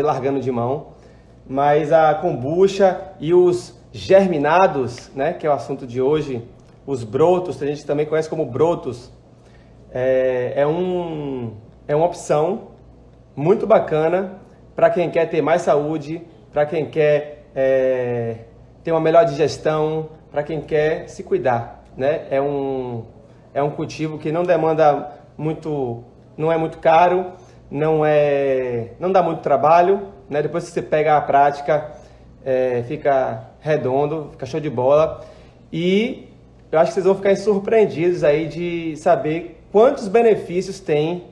largando de mão, mas a kombucha e os germinados, né, que é o assunto de hoje, os brotos, a gente também conhece como brotos, é uma opção muito bacana para quem quer ter mais saúde, para quem quer ter uma melhor digestão, para quem quer se cuidar, né? É um cultivo que não demanda muito, não é muito caro, não dá muito trabalho, né? Depois que você pega a prática, fica redondo, fica show de bola. E eu acho que vocês vão ficar surpreendidos aí de saber quantos benefícios tem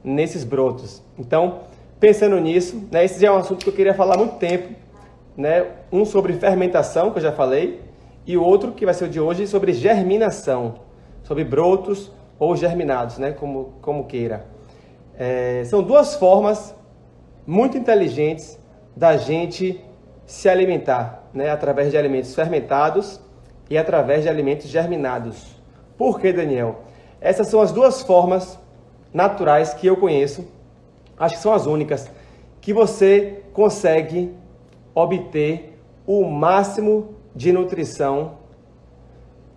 nesses brotos. Então, pensando nisso, né, esse já é um assunto que eu queria falar há muito tempo, né? Um sobre fermentação, que eu já falei, e o outro, que vai ser o de hoje, sobre germinação, sobre brotos ou germinados, né? Como queira. São duas formas muito inteligentes da gente se alimentar, né? Através de alimentos fermentados e através de alimentos germinados. Por que, Daniel? Essas são as duas formas naturais que eu conheço, acho que são as únicas, que você consegue obter o máximo de nutrição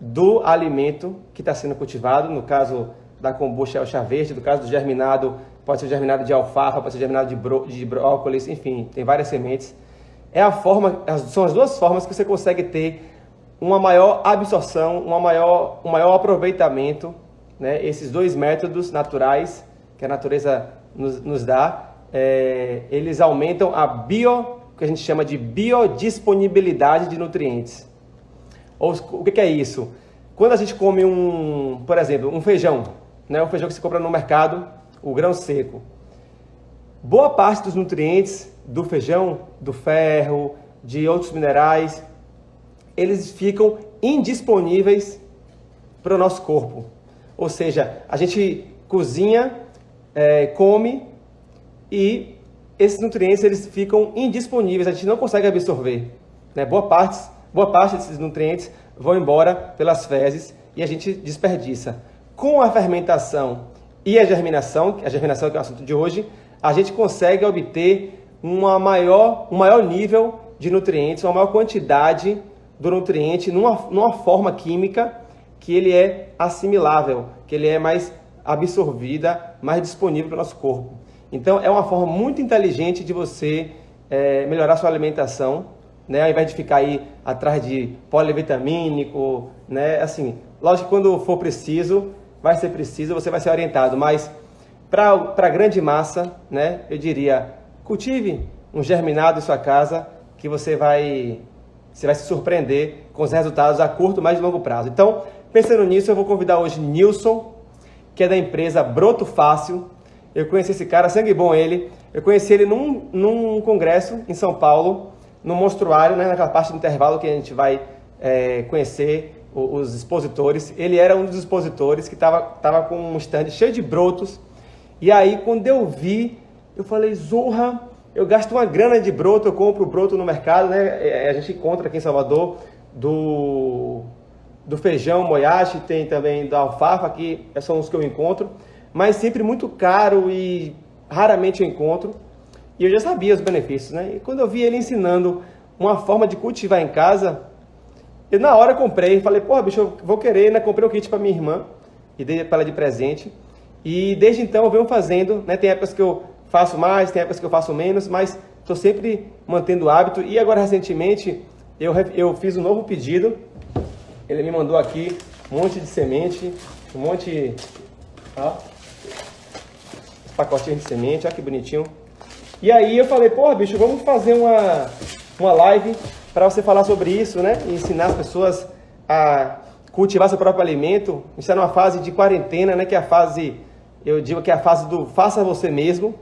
do alimento que está sendo cultivado. No caso da kombucha é o chá verde, no caso do germinado, pode ser germinado de alfafa, pode ser germinado de brócolis, enfim, tem várias sementes. São as duas formas que você consegue ter uma maior absorção, um maior aproveitamento, né? Esses dois métodos naturais que a natureza nos dá, eles aumentam que a gente chama de biodisponibilidade de nutrientes. O que é isso? Quando a gente come por exemplo, um feijão, né? O feijão que se compra no mercado, o grão seco. Boa parte dos nutrientes do feijão, do ferro, de outros minerais, eles ficam indisponíveis para o nosso corpo. Ou seja, a gente cozinha, come e esses nutrientes eles ficam indisponíveis, a gente não consegue absorver, né? Boa parte desses nutrientes vão embora pelas fezes e a gente desperdiça. Com a fermentação e a germinação que é o assunto de hoje, a gente consegue obter um maior nível de nutrientes, uma maior quantidade do nutriente numa forma química que ele é assimilável, que ele é mais absorvida, mais disponível para o nosso corpo. Então, é uma forma muito inteligente de você melhorar sua alimentação, né? Ao invés de ficar aí atrás de polivitamínico, né? Assim, lógico que quando for preciso, vai ser preciso, você vai ser orientado, mas para a grande massa, né? Eu diria, cultive um germinado em sua casa, que você vai se surpreender com os resultados a curto, mais de longo prazo. Então, pensando nisso, eu vou convidar hoje Nilson, que é da empresa Broto Fácil. Eu conheci esse cara, sangue bom ele. Eu conheci ele num congresso em São Paulo, no monstruário, né, naquela parte do intervalo que a gente vai conhecer os expositores. Ele era um dos expositores que estava com um stand cheio de brotos. E aí, quando eu vi, eu falei, zorra, eu gasto uma grana de broto, eu compro broto no mercado, né? A gente encontra aqui em Salvador do feijão, moyashi, tem também da alfafa, que são os que eu encontro, mas sempre muito caro e raramente eu encontro. E eu já sabia os benefícios, né? E quando eu vi ele ensinando uma forma de cultivar em casa, eu na hora comprei, falei, porra, bicho, eu vou querer, né? Comprei um kit para minha irmã e dei para ela de presente. E desde então eu venho fazendo, né? Tem épocas que eu faço mais, tem épocas que eu faço menos, mas estou sempre mantendo o hábito. E agora, recentemente, eu fiz um novo pedido. Ele me mandou aqui um monte de semente, um monte... Ó, pacotinho de semente, olha que bonitinho. E aí eu falei, pô, bicho, vamos fazer uma live para você falar sobre isso, né? E ensinar as pessoas a cultivar seu próprio alimento. A gente está numa fase de quarentena, né? Que é a fase, eu digo que é a fase do faça você mesmo.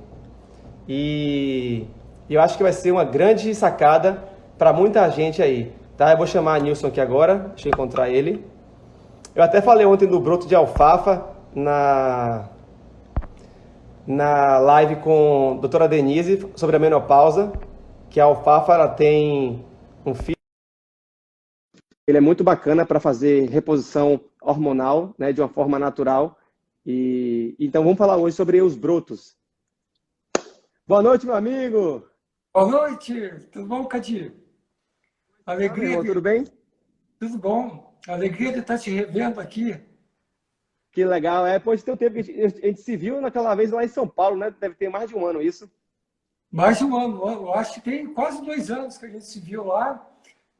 E eu acho que vai ser uma grande sacada para muita gente aí, tá? Eu vou chamar a Nilson aqui agora, deixa eu encontrar ele. Eu até falei ontem do broto de alfafa na live com a doutora Denise sobre a menopausa, que a alfafa ela tem um fio. Ele é muito bacana para fazer reposição hormonal, né, de uma forma natural. Então vamos falar hoje sobre os brotos. Boa noite, meu amigo. Boa noite, tudo bom, Cadir? Tá, meu Alegria irmão, tudo de. bem? Tudo bom. Alegria de estar te revendo aqui. Que legal. É, depois de ter um tempo que a gente se viu naquela vez lá em São Paulo, né? Deve ter mais de um ano isso. Mais de um ano, eu acho que tem quase 2 anos que a gente se viu lá.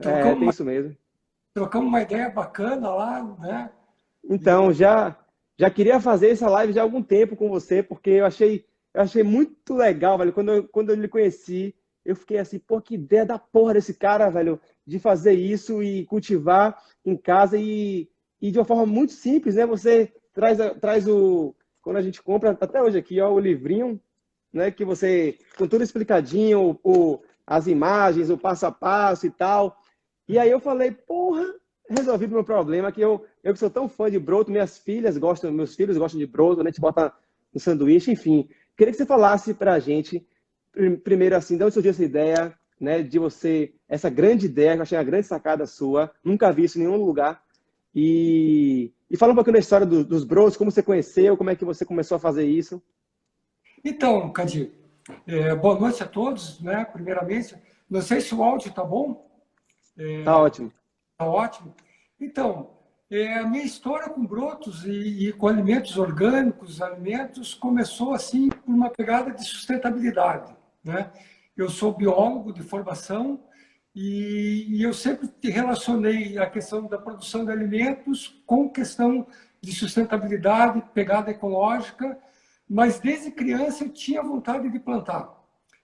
É, Trocamos tem uma, isso mesmo. trocamos uma ideia bacana lá, né? Então, E, já queria fazer essa live já há algum tempo com você, porque eu achei muito legal, velho. Quando eu lhe conheci, eu fiquei assim, pô, que ideia da porra desse cara, velho, de fazer isso e cultivar em casa e de uma forma muito simples, né? Você traz quando a gente compra, até hoje aqui, ó, o livrinho, né? Que você, com tudo explicadinho, as imagens, o passo a passo e tal. E aí eu falei, porra, resolvi o meu problema, que eu que sou tão fã de broto, meus filhos gostam de broto, né? A gente bota no sanduíche, enfim. Queria que você falasse pra gente, primeiro assim, de onde surgiu essa ideia, né? De você, essa grande ideia, que eu achei uma grande sacada sua, nunca vi isso em nenhum lugar. E fala um pouquinho da história dos brotos, como você conheceu, como é que você começou a fazer isso. então, Cadir, boa noite a todos, né? Primeiramente, não sei se o áudio está bom. Tá ótimo. Tá ótimo. Então, a minha história com brotos e com alimentos orgânicos, alimentos, começou assim por uma pegada de sustentabilidade, né? Eu sou biólogo de formação e eu sempre relacionei a questão da produção de alimentos com questão de sustentabilidade, pegada ecológica, mas desde criança eu tinha vontade de plantar.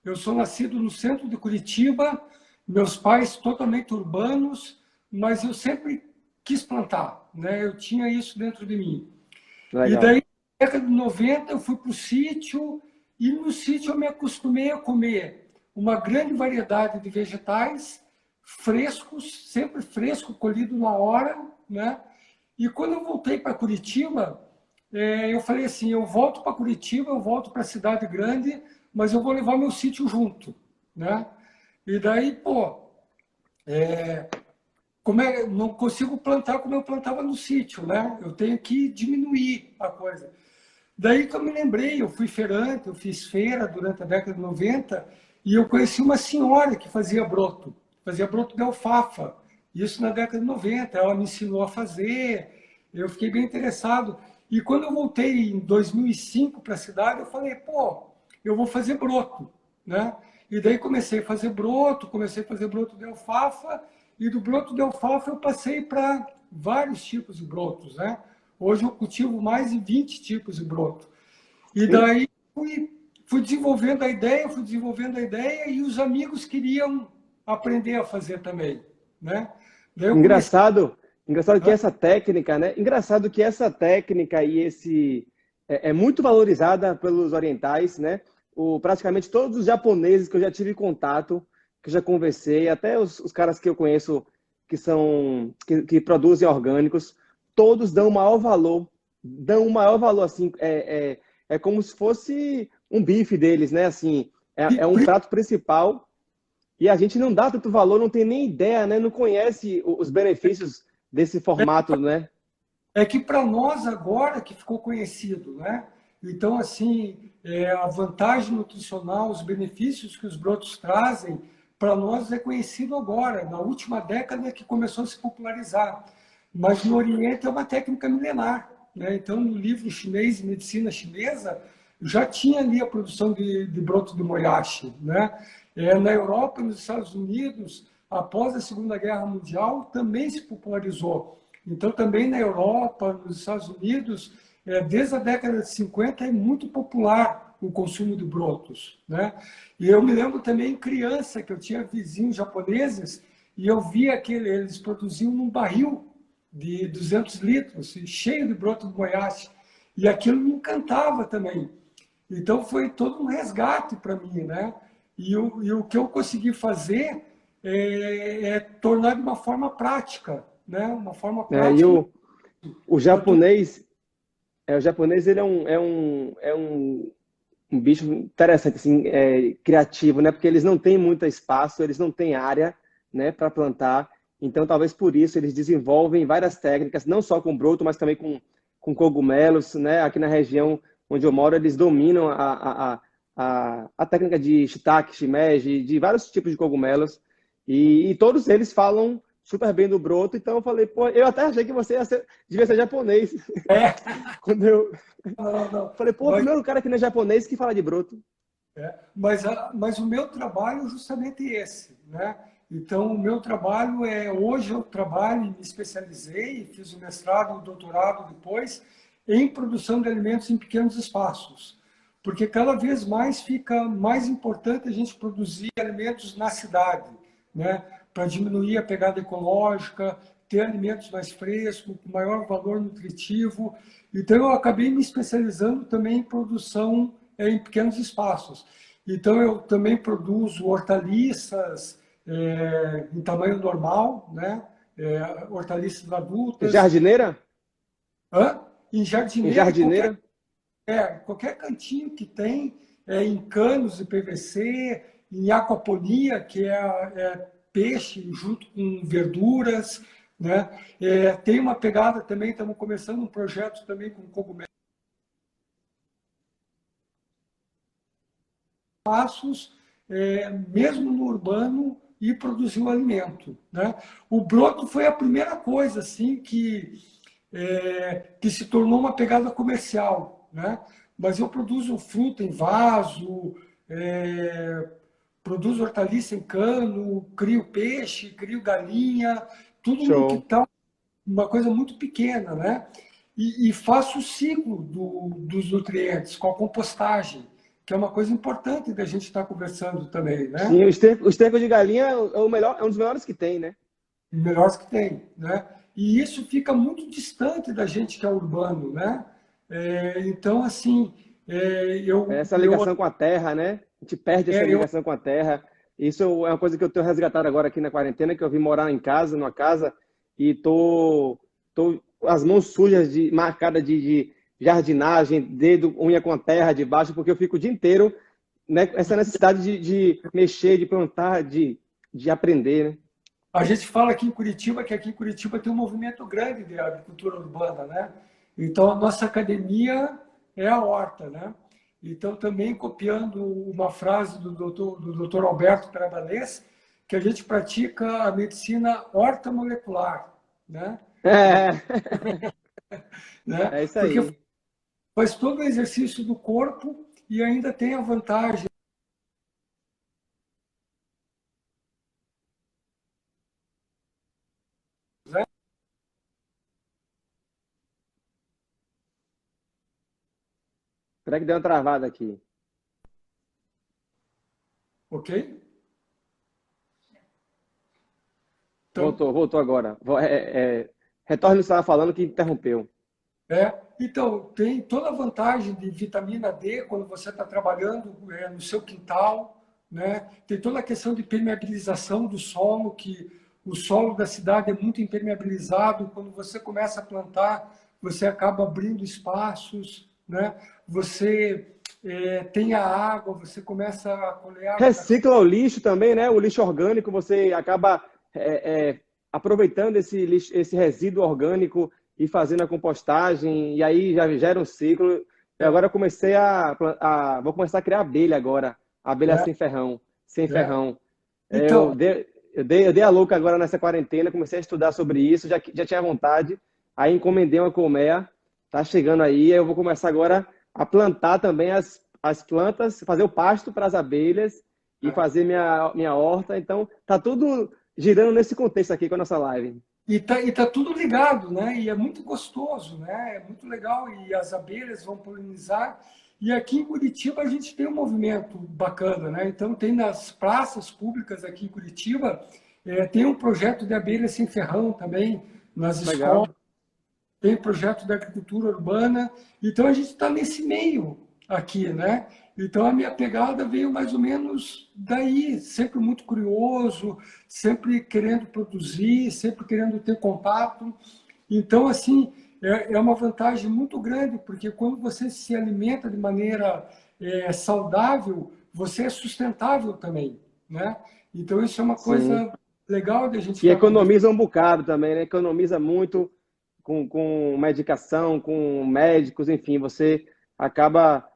Eu sou nascido no centro de Curitiba, meus pais totalmente urbanos, mas eu sempre quis plantar, né? Eu tinha isso dentro de mim. E Legal. daí, na década de 90, eu fui para o sítio e no sítio eu me acostumei a comer uma grande variedade de vegetais frescos, sempre fresco, colhido na hora, né? E quando eu voltei para Curitiba, eu falei assim, eu volto para Curitiba, eu volto para a cidade grande, mas eu vou levar meu sítio junto, né? E daí, pô, não consigo plantar como eu plantava no sítio, né? Eu tenho que diminuir a coisa. Daí que eu me lembrei, eu fui feirante, eu fiz feira durante a década de 90 e eu conheci uma senhora que fazia broto de alfafa. Isso na década de 90, ela me ensinou a fazer, eu fiquei bem interessado. E quando eu voltei em 2005 para a cidade, eu falei, pô, eu vou fazer broto, né? E daí comecei a fazer broto de alfafa, e do broto de alfafa eu passei para vários tipos de brotos, né? Hoje eu cultivo mais de 20 tipos de broto. E daí fui desenvolvendo a ideia e os amigos queriam aprender a fazer também, né? Daí eu comecei. Engraçado que essa técnica, né? Engraçado que essa técnica e esse é muito valorizada pelos orientais, né? Praticamente todos os japoneses que eu já tive contato, que eu já conversei, até os caras que eu conheço que produzem orgânicos, todos dão o maior valor assim, é como se fosse um bife deles, né? Assim, é um prato principal e a gente não dá tanto valor, não tem nem ideia, né? Não conhece os benefícios desse formato, né? É que para nós agora que ficou conhecido, né? Então, assim, a vantagem nutricional, os benefícios que os brotos trazem, para nós é conhecido agora, na última década que começou a se popularizar. Mas no Oriente é uma técnica milenar, né? Então, no livro chinês Medicina Chinesa, já tinha ali a produção de broto de moyashi, né? Na Europa e nos Estados Unidos, após a Segunda Guerra Mundial, também se popularizou. Então, também na Europa, nos Estados Unidos, desde a década de 50 é muito popular o consumo de brotos, né? E eu me lembro também, criança, que eu tinha vizinhos japoneses e eu via que eles produziam num barril de 200 litros, cheio de broto de moyashi. E aquilo me encantava também. Então, foi todo um resgate para mim, né? E o que eu consegui fazer é tornar de uma forma prática, né? Uma forma É, e prática. o Eu tô... japonês, o japonês ele um bicho interessante, assim, criativo, né? Porque eles não têm muito espaço, eles não têm área, né, para plantar. Então, talvez por isso eles desenvolvem várias técnicas, não só com broto, mas também com cogumelos, né? Aqui na região onde eu moro, eles dominam a técnica de shiitake, shimeji, de vários tipos de cogumelos, e todos eles falam super bem do broto, então eu falei, pô, eu até achei que você devia ser japonês. É, Quando eu não, não. falei, pô, o Mas, primeiro cara que não é japonês que fala de broto. mas o meu trabalho é justamente esse, né? Então, o meu trabalho hoje eu trabalho, me especializei, fiz o mestrado e o doutorado depois, em produção de alimentos em pequenos espaços. Porque cada vez mais fica mais importante a gente produzir alimentos na cidade, né? Para diminuir a pegada ecológica, ter alimentos mais frescos, com maior valor nutritivo. Então, eu acabei me especializando também em produção em pequenos espaços. Então, eu também produzo hortaliças em tamanho normal, né? Hortaliças adultas. Jardineira? Hã? Em Em jardineira, jardineira? qualquer cantinho que tem, em canos de PVC, em aquaponia, que é peixe junto com verduras, né? Tem uma pegada também, estamos começando um projeto também com cogumelos, mesmo no urbano, e produzir o alimento, né? O broto foi a primeira coisa assim que se tornou uma pegada comercial, né? Mas eu produzo fruta em vaso, produzo hortaliça em cano, crio peixe, crio galinha, tudo num Show. quintal, uma coisa muito pequena, né? E faço o ciclo dos nutrientes com a compostagem, que é uma coisa importante da gente estar conversando também, né? Sim, o esterco de galinha é o melhor, é um dos melhores que tem, né? Melhores que tem, né? E isso fica muito distante da gente que é urbano, né? Então, assim, Essa ligação com a terra, né? A gente perde essa eu ligação com a terra. Isso é uma coisa que eu tenho resgatado agora aqui na quarentena, que eu vim morar em casa, numa casa, e tô as mãos sujas, marcadas de jardinagem, dedo, unha com a terra debaixo, porque eu fico o dia inteiro, né, essa necessidade de mexer, de plantar, de aprender, né? A gente fala aqui em Curitiba que aqui em Curitiba tem um movimento grande de agricultura urbana, né? Então a nossa academia é a horta, né? Então também copiando uma frase do doutor Alberto Trabalês, que a gente pratica a medicina hortomolecular, né? Né? É isso Porque aí. faz todo o exercício do corpo e ainda tem a vantagem, né? Será que deu uma travada aqui? Ok? Então, Voltou agora. Retorne o que você estava falando que interrompeu. então, tem toda a vantagem de vitamina D quando você está trabalhando no seu quintal, né? Tem toda a questão de permeabilização do solo, que o solo da cidade é muito impermeabilizado. Quando você começa a plantar, você acaba abrindo espaços, né? Você tem a água, você começa a colher água da... Recicla o lixo também, né? O lixo orgânico, você acaba aproveitando esse resíduo orgânico e fazendo a compostagem, e aí já gera um ciclo. E agora eu comecei vou começar a criar abelha agora, abelha É, sem ferrão, sem é. ferrão. Eu Então, dei, eu dei a louca agora nessa quarentena, comecei a estudar sobre isso, já tinha vontade, aí encomendei uma colmeia, tá chegando aí, eu vou começar agora a plantar também as plantas, fazer o pasto para as abelhas e fazer minha horta. Então, tá tudo girando nesse contexto aqui com a nossa live. e tá tudo ligado, né? E é muito gostoso, né? É muito legal e as abelhas vão polinizar. E aqui em Curitiba a gente tem um movimento bacana, né? Então tem nas praças públicas aqui em Curitiba, tem um projeto de abelhas sem ferrão também nas escolas, Legal. tem projeto da agricultura urbana. Então a gente está nesse meio aqui, né? Então a minha pegada veio mais ou menos daí, sempre muito curioso, sempre querendo produzir, sempre querendo ter contato. Então, assim, é uma vantagem muito grande, porque quando você se alimenta de maneira saudável, você é sustentável também, né? Então isso é uma Sim. coisa legal da gente E estar conversando. economiza um bocado também, né? Economiza muito com medicação, com médicos, enfim, você acaba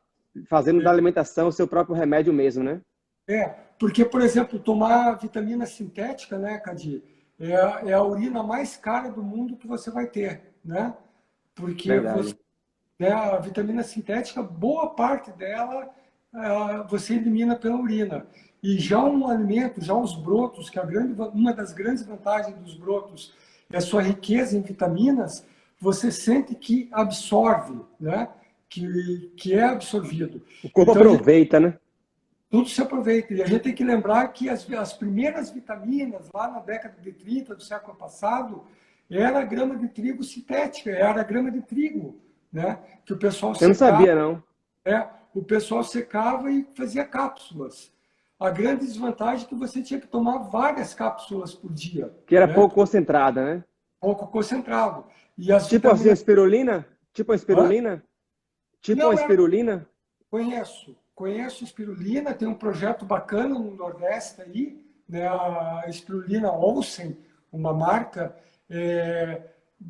fazendo da alimentação o seu próprio remédio mesmo, né? Porque, por exemplo, tomar vitamina sintética, né, Cadi, é a urina mais cara do mundo que você vai ter, né? Porque você, Verdade. né, a vitamina sintética, boa parte dela você elimina pela urina. E já um alimento, já os brotos, que uma das grandes vantagens dos brotos é a sua riqueza em vitaminas, você sente que absorve, né? Que é absorvido. O corpo Então, aproveita, né? tudo se aproveita. E a gente tem que lembrar que as primeiras vitaminas, lá na década de 30 do século passado, era a grama de trigo sintética, era a grama de trigo, né? Que o pessoal Eu não secava, sabia, não. o pessoal secava e fazia cápsulas. A grande desvantagem é que você tinha que tomar várias cápsulas por dia, Que era né? pouco concentrada, né? Pouco concentrado. E as Tipo assim, a vitaminas... espirulina? Tipo a Hã? espirulina? Tipo uma Não, espirulina? conheço espirulina, tem um projeto bacana no Nordeste aí, né, a espirulina Olsen, uma marca,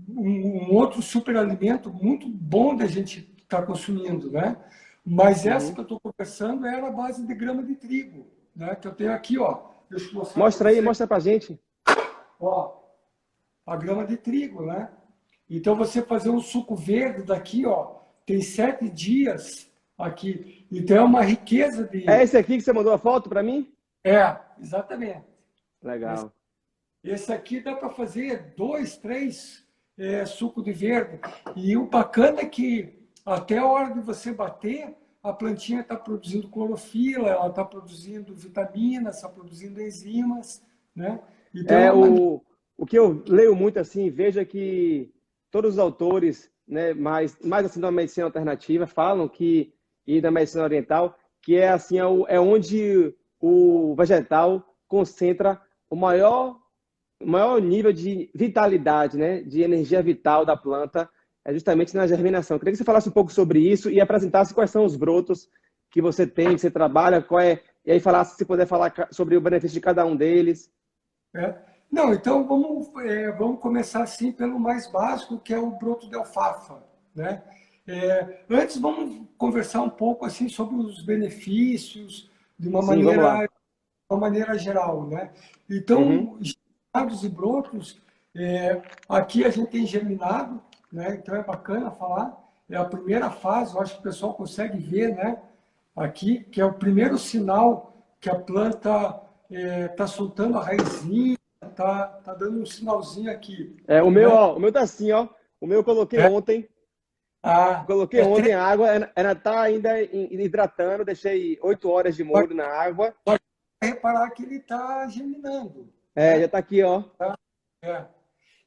um outro superalimento muito bom da gente estar consumindo, né? Mas essa Uhum. que eu estou conversando era a base de grama de trigo, né? Que eu tenho aqui, ó. Deixa eu mostrar para Mostra aí, você. mostra pra gente. Ó, a grama de trigo, né? Então você fazer um suco verde daqui, ó, tem 7 dias aqui. Então é uma riqueza É de. esse aqui que você mandou a foto pra mim? Exatamente. Esse, Legal. esse aqui dá para fazer 2, 3 suco de verde. E o bacana é que até a hora de você bater, a plantinha está produzindo clorofila, ela está produzindo vitaminas, está produzindo enzimas, né? Então é É uma maneira. o que eu leio muito assim, veja que todos os autores, né, mais assim da medicina alternativa falam que e da medicina oriental, que é assim é onde o vegetal concentra o maior nível de vitalidade, né, de energia vital da planta, é justamente na germinação. Queria que você falasse um pouco sobre isso e apresentasse quais são os brotos que você tem, que você trabalha, e aí falasse, se puder falar sobre o benefício de cada um deles. É. Não, então vamos começar assim pelo mais básico, que é o broto de alfafa, né? Antes vamos conversar um pouco assim sobre os benefícios de Sim, vamos lá. uma maneira geral, né? Uhum. Então, germinados e brotos, aqui a gente tem germinado, né? Então é bacana falar. É a primeira fase, eu acho que o pessoal consegue ver, né? Aqui, que é o primeiro sinal que a planta está soltando a raizinha, tá dando um sinalzinho aqui, O meu, né? ó, o meu tá assim, ó. O meu eu coloquei É, ontem. ah, Coloquei é ontem três, a água, ela tá ainda hidratando, deixei 8 horas de molho na água. pode reparar que ele está germinando, Já né? tá aqui, ó. É.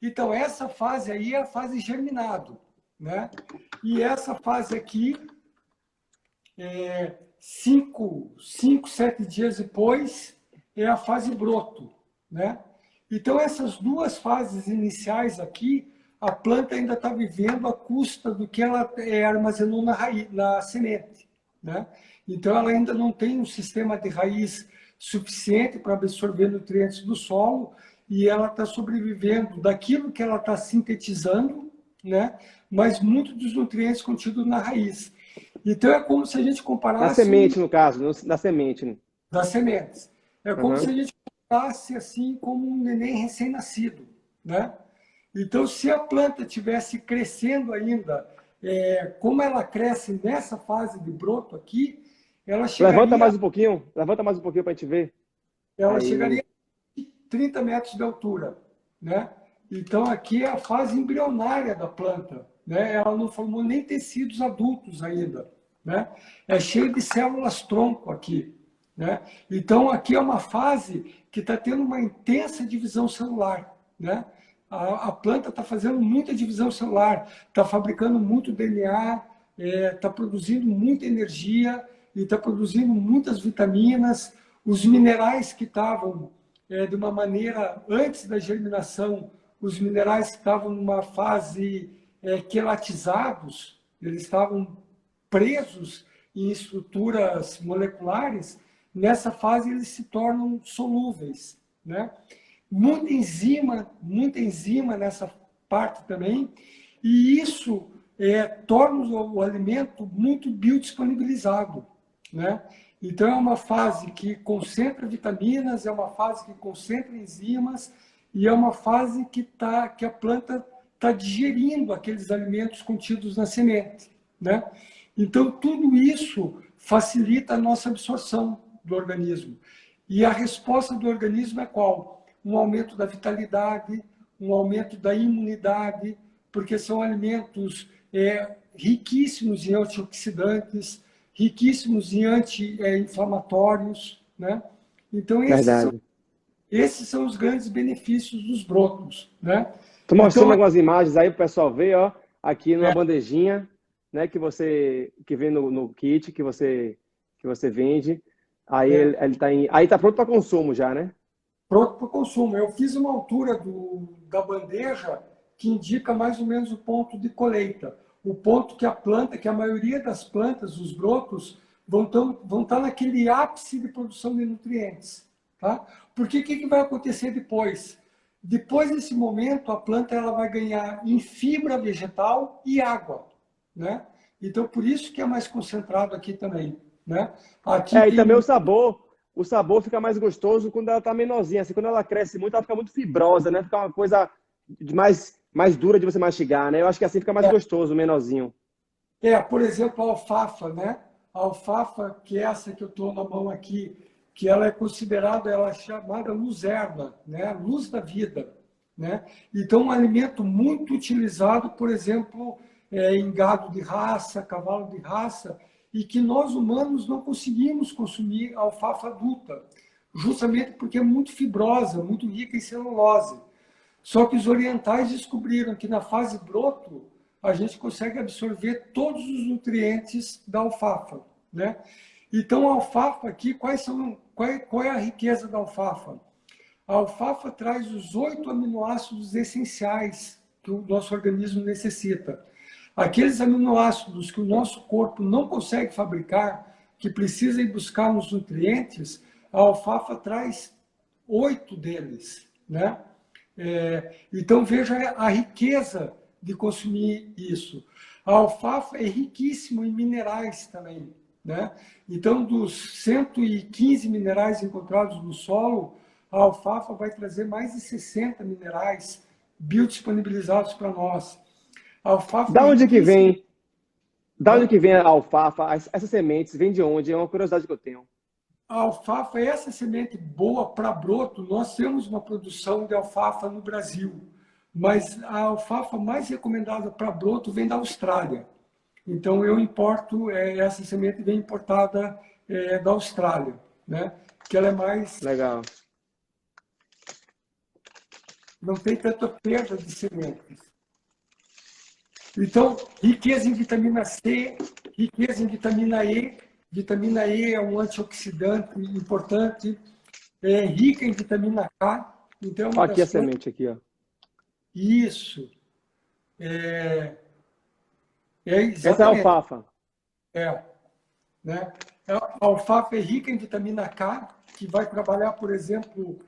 Então, essa fase aí é a fase germinado, né? E essa fase aqui, 5, 7 dias depois, é a fase broto, né? Então, essas duas fases iniciais aqui, a planta ainda está vivendo à custa do que ela armazenou na semente, né? Então, ela ainda não tem um sistema de raiz suficiente para absorver nutrientes do solo e ela está sobrevivendo daquilo que ela está sintetizando, né? Mas muitos dos nutrientes contidos na raiz. Então, é como se a gente Na comparasse semente, no caso, na semente. Né? das sementes. É como se Aham. a gente tratasse assim como um neném recém-nascido, né? Então, se a planta tivesse crescendo ainda, como ela cresce nessa fase de broto aqui, ela Levanta chegaria, mais um pouquinho. Levanta mais um pouquinho pra gente ver. ela Aí. chegaria a 30 metros de altura, né? Então, aqui é a fase embrionária da planta, né? Ela não formou nem tecidos adultos ainda, né? É cheio de células tronco aqui, né? Então, aqui é uma fase que está tendo uma intensa divisão celular, né? A planta está fazendo muita divisão celular, está fabricando muito DNA, está produzindo muita energia e está produzindo muitas vitaminas. Os minerais que estavam de uma maneira antes da germinação, os minerais que estavam numa fase quelatizados, eles estavam presos em estruturas moleculares, nessa fase eles se tornam solúveis, né? Muita enzima nessa parte também, e isso torna o alimento muito biodisponibilizado, né? Então, é uma fase que concentra vitaminas, é uma fase que concentra enzimas e é uma fase que a planta está digerindo aqueles alimentos contidos na semente, né? Então, tudo isso facilita a nossa absorção do organismo. E a resposta do organismo é qual? Um aumento da vitalidade, um aumento da imunidade, porque são alimentos riquíssimos em antioxidantes, riquíssimos em anti-inflamatórios, né? Então, Verdade. esses são os grandes benefícios dos brotos, né? Tô mostrando Então, algumas imagens aí pro pessoal ver, ó, aqui numa é, bandejinha, né, que vem no kit que você vende. Aí é, ele tá aí tá pronto para consumo já, né? pronto para o consumo. Eu fiz uma altura da bandeja que indica mais ou menos o ponto de colheita. O ponto que a planta, que a maioria das plantas, os brotos, vão estar naquele ápice de produção de nutrientes. Tá? Porque o que vai acontecer depois? Depois desse momento, a planta ela vai ganhar em fibra vegetal e água. Né? Então, por isso que é mais concentrado aqui também. Né? Aqui E também tem o sabor fica mais gostoso quando ela tá menorzinha, assim, quando ela cresce muito, ela fica muito fibrosa, né? Fica uma coisa mais dura de você mastigar, né? Eu acho que assim fica mais gostoso, menorzinho. por exemplo, a alfafa, né? A alfafa, que é essa que eu estou na mão aqui, que ela é considerada, ela é chamada luzerna, né? Luz da vida, né? Então, um alimento muito utilizado, por exemplo, em gado de raça, cavalo de raça, e que nós humanos não conseguimos consumir alfafa adulta, justamente porque é muito fibrosa, muito rica em celulose. Só que os orientais descobriram que na fase broto a gente consegue absorver todos os nutrientes da alfafa, né? Então a alfafa aqui, qual é a riqueza da alfafa? A alfafa traz os 8 aminoácidos essenciais que o nosso organismo necessita. Aqueles aminoácidos que o nosso corpo não consegue fabricar, que precisa ir buscar nos nutrientes, a alfafa traz 8 deles, né? Então veja a riqueza de consumir isso. A alfafa é riquíssima em minerais também, né? Então, dos 115 minerais encontrados no solo, a alfafa vai trazer mais de 60 minerais biodisponibilizados para nós. A alfafa é Da onde que riquíssima. vem? Da onde que vem a alfafa? Essas sementes vêm de onde? É uma curiosidade que eu tenho. A alfafa é essa semente boa para broto. Nós temos uma produção de alfafa no Brasil, mas a alfafa mais recomendada para broto vem da Austrália. Então eu importo, essa semente vem importada da Austrália, né? Que ela é mais, Legal. não tem tanta perda de sementes. Então, riqueza em vitamina C, riqueza em vitamina E. Vitamina E é um antioxidante importante, é rica em vitamina K. Então, é uma Aqui das a plantas. semente aqui, ó. Isso, Essa é a exatamente. alfafa. É, né? A alfafa é rica em vitamina K, que vai trabalhar, por exemplo,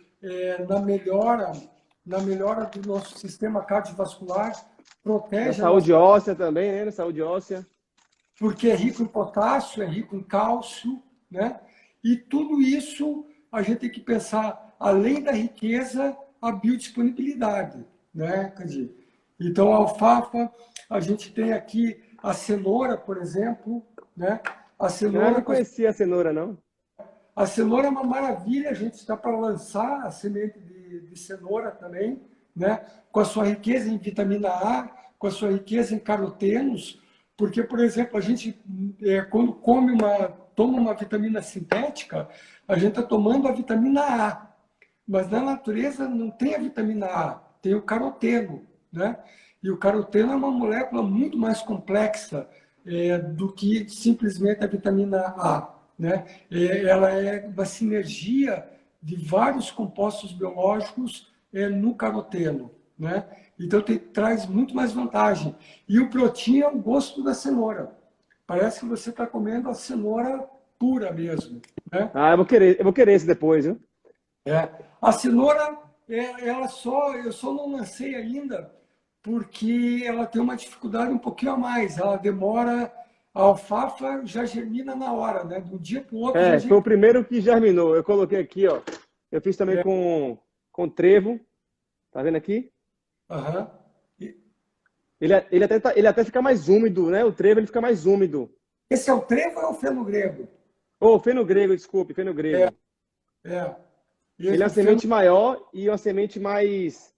na melhora do nosso sistema cardiovascular, Na protege a nossa, saúde óssea também, né? Na saúde óssea. porque é rico em potássio, é rico em cálcio, né? E tudo isso a gente tem que pensar, além da riqueza, a biodisponibilidade, né, Candi? Então, a alfafa, a gente tem aqui a cenoura, por exemplo, né? A Ah, cenoura, não conhecia a cenoura, não. a cenoura é uma maravilha, a gente está para lançar a semente de cenoura também, né? Com a sua riqueza em vitamina A, com a sua riqueza em carotenos, porque, por exemplo, a gente, quando toma uma vitamina sintética, a gente está tomando a vitamina A, mas na natureza não tem a vitamina A, tem o caroteno, né? E o caroteno é uma molécula muito mais complexa do que simplesmente a vitamina A, né? Ela é uma sinergia de vários compostos biológicos no caroteno, né? Então traz muito mais vantagem. E o proteína é o gosto da cenoura. Parece que você está comendo a cenoura pura mesmo, né? Ah, eu vou querer esse depois, viu? A cenoura, eu só não lancei ainda, porque ela tem uma dificuldade um pouquinho a mais. Ela demora, a alfafa já germina na hora, né? De um dia para o outro já Foi o germina. primeiro que germinou. Eu coloquei aqui, ó. Eu fiz também É, com trevo. Tá vendo aqui? aham. E Ele até fica mais úmido, né? O trevo ele fica mais úmido. esse é o trevo ou é o feno grego? Ou feno grego, desculpe, feno É, grego. é. Ele é O uma feno semente maior e uma semente mais.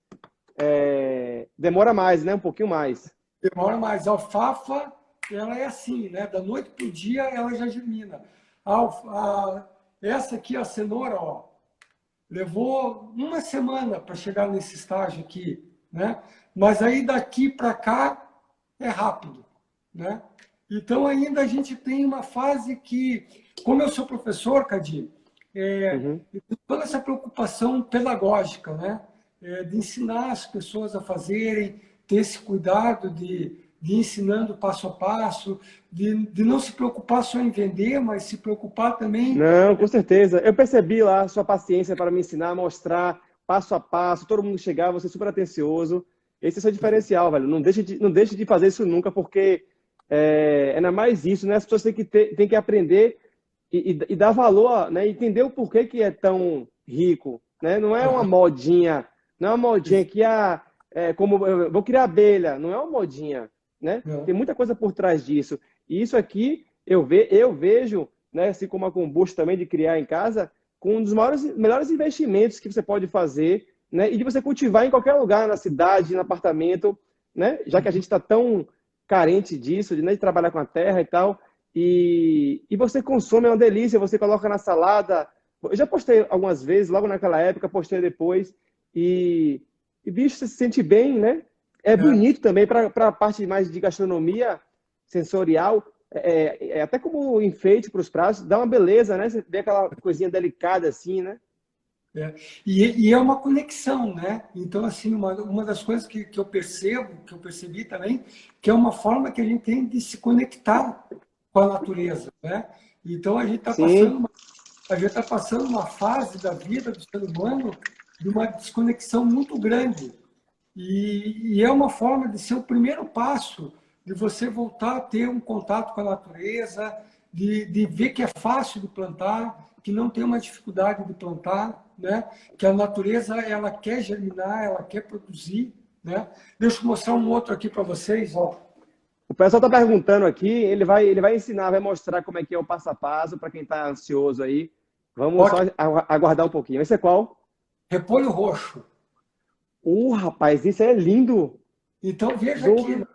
Demora mais, né? Um pouquinho mais. demora mais. A alfafa, ela é assim, né? Da noite para o dia, ela já germina. Essa aqui, a cenoura, ó, levou uma semana para chegar nesse estágio aqui, né? Mas aí daqui para cá é rápido, né? Então ainda a gente tem uma fase que, como eu sou professor, Cadim, Uhum. toda essa preocupação pedagógica, né? De ensinar as pessoas a fazerem, ter esse cuidado de ensinando passo a passo, de não se preocupar só em vender, mas se preocupar também. Não, com certeza. Eu percebi lá a sua paciência para me ensinar, mostrar passo a passo, todo mundo chegar, você super atencioso. Esse é o seu diferencial, velho. Não deixe de fazer isso nunca, porque ainda mais isso, né? As pessoas têm que aprender e dar valor, né? Entender o porquê que é tão rico, né? Não é uma modinha, não é uma modinha que como eu vou criar abelha, não é uma modinha, né? Não, Tem muita coisa por trás disso. E isso aqui eu vejo, né, assim como a kombucha também de criar em casa, com um dos melhores investimentos que você pode fazer, né? E de você cultivar em qualquer lugar, na cidade, no apartamento, né? Já que a gente está tão carente disso, né, de trabalhar com a terra e tal. E você consome, é uma delícia, você coloca na salada. Eu já postei algumas vezes, logo naquela época, postei depois. E, bicho, você se sente bem, né? É é. bonito também para a parte mais de gastronomia sensorial. Até como enfeite para os pratos, dá uma beleza, né? Você vê aquela coisinha delicada assim, né? É. E é uma conexão, né? Então, assim, uma das coisas que eu percebo, que eu percebi também, que é uma forma que a gente tem de se conectar com a natureza, né? Então, Sim, a gente tá passando uma fase da vida do ser humano de uma desconexão muito grande. E é uma forma de ser o primeiro passo de você voltar a ter um contato com a natureza, de ver que é fácil de plantar, que não tem uma dificuldade de plantar, né? Que a natureza ela quer germinar, ela quer produzir, né? Deixa eu mostrar um outro aqui para vocês, ó. o pessoal está perguntando aqui, ele vai ensinar, vai mostrar como é que é o passo a passo para quem está ansioso aí. Vamos só Ótimo. aguardar um pouquinho. Esse é qual? Repolho roxo. Rapaz, isso é lindo. Então veja aqui, Do... né?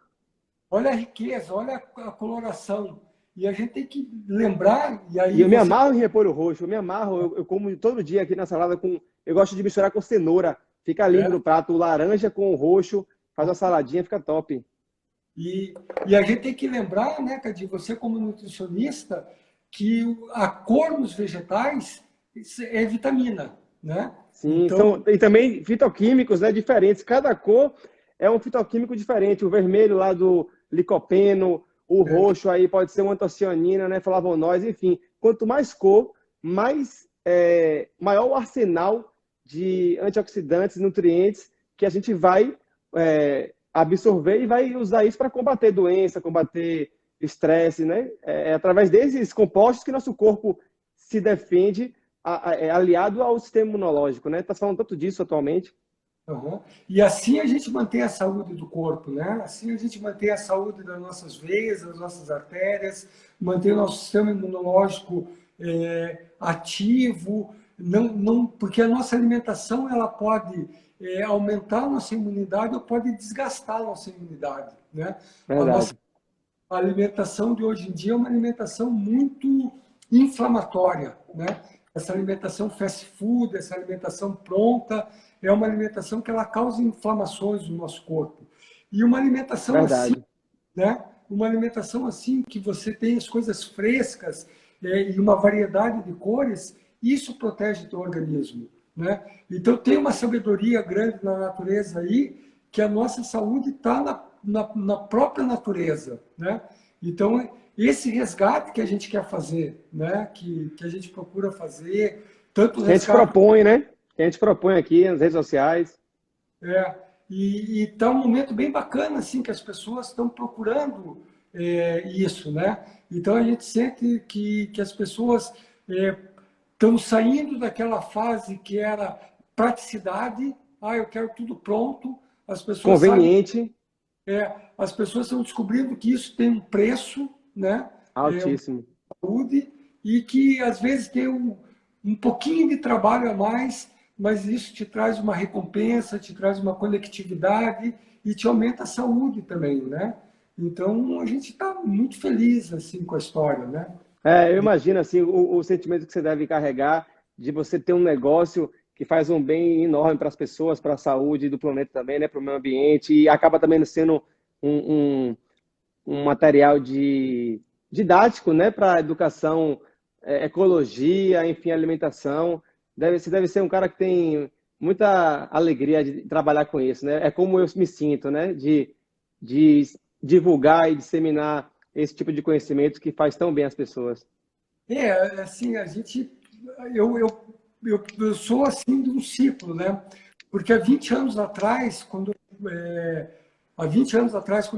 Olha a riqueza, olha a coloração. E a gente tem que lembrar, e E aí eu me você amarro em repolho roxo, eu me amarro, eu como todo dia aqui na salada com. Eu gosto de misturar com cenoura. Fica lindo é, no prato, o laranja com o roxo, faz uma saladinha, fica top. e a gente tem que lembrar, né, Cadi, você como nutricionista, que a cor nos vegetais é vitamina, né? Sim, Então, e também fitoquímicos, né, diferentes. Cada cor é um fitoquímico diferente. O vermelho lá do licopeno, o é, roxo aí pode ser uma antocianina, né, flavonoide, enfim. Quanto mais cor, mais maior o arsenal de antioxidantes, nutrientes que a gente vai absorver e vai usar isso para combater doença, combater estresse, né? É através desses compostos que nosso corpo se defende aliado ao sistema imunológico, né? Tá falando tanto disso atualmente. uhum. E assim a gente mantém a saúde do corpo, né? Assim a gente mantém a saúde das nossas veias, das nossas artérias, mantém o nosso sistema imunológico ativo, porque a nossa alimentação ela pode aumentar a nossa imunidade ou pode desgastar a nossa imunidade, né? A nossa Verdade. alimentação de hoje em dia é uma alimentação muito inflamatória, né? Essa alimentação fast food, essa alimentação pronta, é uma alimentação que ela causa inflamações no nosso corpo. E uma alimentação assim, Verdade. né? Uma alimentação assim que você tem as coisas frescas e uma variedade de cores, isso protege o teu organismo, né? Então tem uma sabedoria grande na natureza aí que a nossa saúde está na própria natureza, né? Então esse resgate que a gente quer fazer, né? Que a gente procura fazer, tanto o Que a gente resgate propõe, né? Que a gente propõe aqui nas redes sociais. é, E está um momento bem bacana, assim, que as pessoas estão procurando isso, né? Então a gente sente que as pessoas estão saindo daquela fase que era praticidade, eu quero tudo pronto. As pessoas sabem, Conveniente, as pessoas estão descobrindo que isso tem um preço, né? altíssimo. Saúde, e que às vezes tem um pouquinho de trabalho a mais, mas isso te traz uma recompensa, te traz uma conectividade e te aumenta a saúde também, né? Então a gente está muito feliz assim com a história, né? É, eu imagino assim o sentimento que você deve carregar de você ter um negócio que faz um bem enorme para as pessoas, para a saúde do planeta também, né, para o meio ambiente e acaba também sendo um, um, um material didático, né, para educação, ecologia, enfim, alimentação. Você deve ser um cara que tem muita alegria de trabalhar com isso, né? É como eu me sinto, né, de divulgar e disseminar esse tipo de conhecimento que faz tão bem às pessoas. Assim, eu sou assim de um ciclo, né? Porque há 20 anos atrás, quando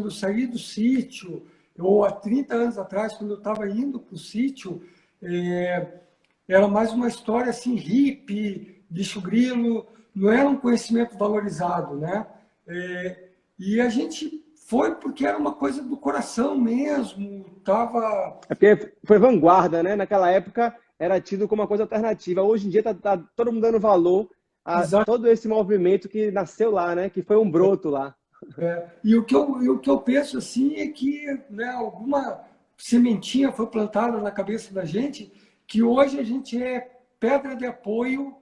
eu saí do sítio, ou há 30 anos atrás, quando eu estava indo para o sítio, é, era mais uma história assim, hippie, bicho grilo, não era um conhecimento valorizado, né? E a gente foi porque era uma coisa do coração mesmo, tava. É porque foi vanguarda, né? Naquela época era tido como uma coisa alternativa. Hoje em dia tá todo mundo dando valor a todo esse movimento que nasceu lá, né? Que foi um broto lá. E o que eu penso assim é que, né, alguma sementinha foi plantada na cabeça da gente que hoje a gente é pedra de apoio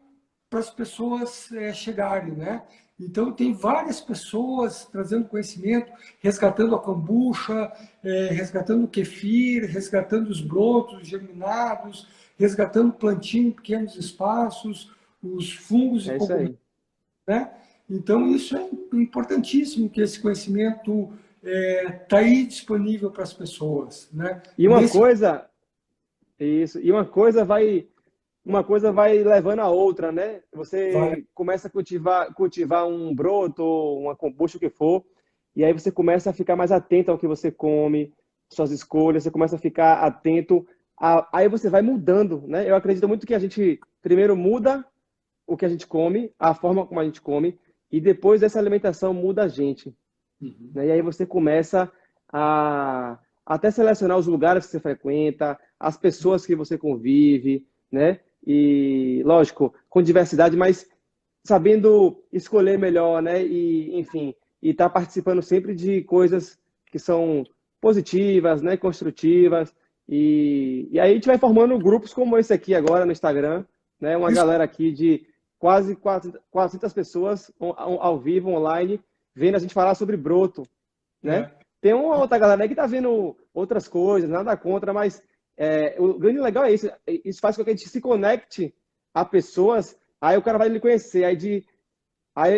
para as pessoas chegarem, né? Então tem várias pessoas trazendo conhecimento, resgatando a kombucha, resgatando o kefir, resgatando os brotos germinados, resgatando plantinho em pequenos espaços, os fungos e É isso cogumelos, aí. né? Então, isso é importantíssimo, que esse conhecimento está aí disponível para as pessoas. Né? E uma Nesse, coisa, isso, e uma coisa vai levando a outra, né? vai, Você começa a cultivar um broto, uma kombucha, o que for, e aí você começa a ficar mais atento ao que você come, suas escolhas, você começa a ficar atento, aí você vai mudando, né? Eu acredito muito que a gente primeiro muda o que a gente come, a forma como a gente come, e depois essa alimentação muda a gente, né? E aí você começa a até selecionar os lugares que você frequenta, as pessoas que você convive, né? E, lógico, com diversidade, mas sabendo escolher melhor, né? E, enfim, e estar participando sempre de coisas que são positivas, né? Construtivas. E aí a gente vai formando grupos como esse aqui agora no Instagram, né? Uma isso, galera aqui de quase 400 pessoas ao vivo, online, vendo a gente falar sobre broto, né? é, Tem uma outra galera aí que tá vendo outras coisas, nada contra, mas o grande legal é isso. Isso faz com que a gente se conecte a pessoas, aí o cara vai lhe conhecer, aí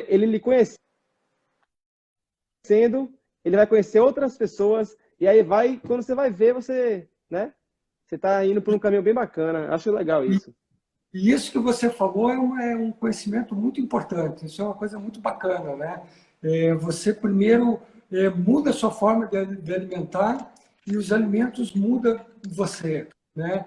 ele lhe conhecendo, ele vai conhecer outras pessoas, e aí vai, quando você vai ver, você, né? Você tá indo por um caminho bem bacana. Acho legal e, isso. e isso que você falou é um conhecimento muito importante, isso é uma coisa muito bacana. Né? Você primeiro muda a sua forma de alimentar e os alimentos mudam você. Né?